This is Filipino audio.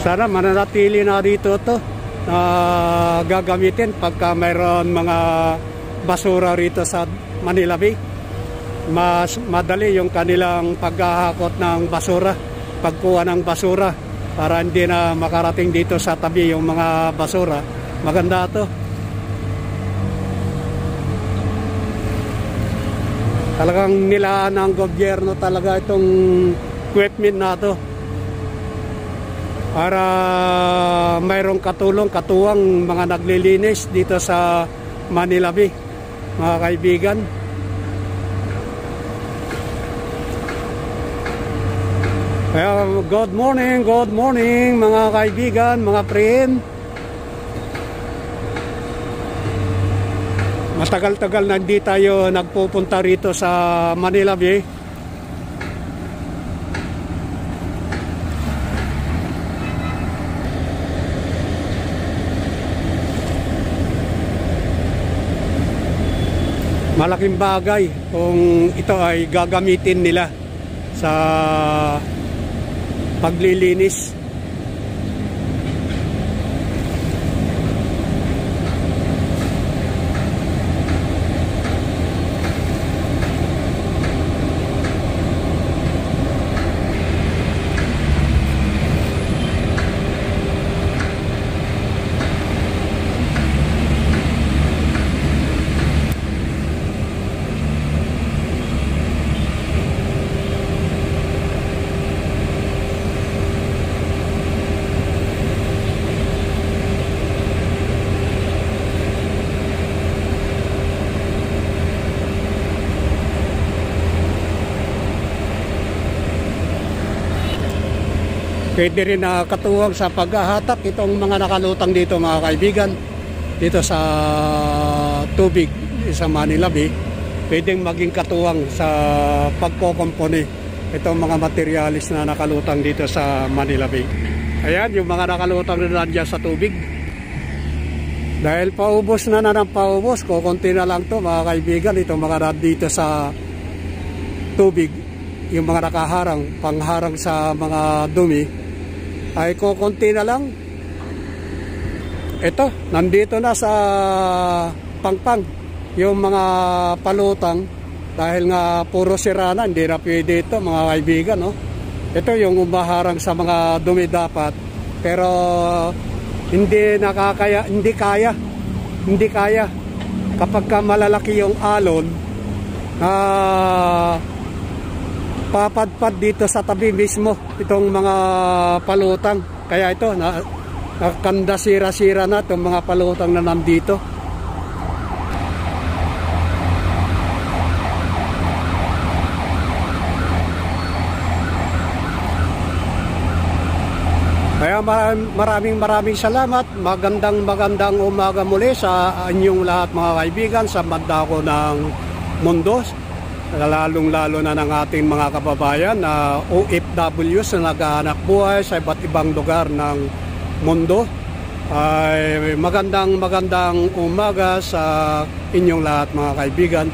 Sana mananatili na dito to na gagamitin pagka mayroon mga basura rito sa Manila Bay. Mas madali yung kanilang paghahakot ng basura, pagkuha ng basura, para hindi na makarating dito sa tabi yung mga basura. Maganda to. Talagang nilaan ng gobyerno talaga itong equipment na to para mayroong katuwang mga naglilinis dito sa Manila Bay, mga kaibigan. Good morning mga kaibigan, mga friend. Matagal-tagal na hindi tayo nagpupunta rito sa Manila Bay. Malaking bagay kung ito ay gagamitin nila sa paglilinis. Pwede rin nakakatuwang sa paghahatak itong mga nakalutang dito, mga kaibigan, dito sa tubig sa Manila Bay. Pwedeng maging katuwang sa pagkokompone itong mga materialis na nakalutang dito sa Manila Bay. Ayan yung mga nakalutang na nandiyan sa tubig. Dahil paubos na ng paubos, kukunti na lang to, mga kaibigan, itong mga dito sa tubig, yung mga nakaharang, pangharang sa mga dumi, ay kukunti na lang. Ito, nandito na sa pangpang yung mga palutang, dahil nga puro sira na, hindi na pwede ito, mga kaibigan, no? Ito yung umaharang sa mga dumi dapat, pero hindi kaya kapag ka malalaki yung alon, papadpad dito sa tabi mismo itong mga palutang. Kaya ito nakanda sira-sira na itong mga palutang na nandito. Kaya maraming salamat. Magandang umaga muli sa inyong lahat, mga kaibigan, sa banda ko ng mundo, lalong-lalo na ng ating mga kababayan na OFWs na naghahanap buhay sa iba't ibang lugar ng mundo. Ay magandang umaga sa inyong lahat, mga kaibigan.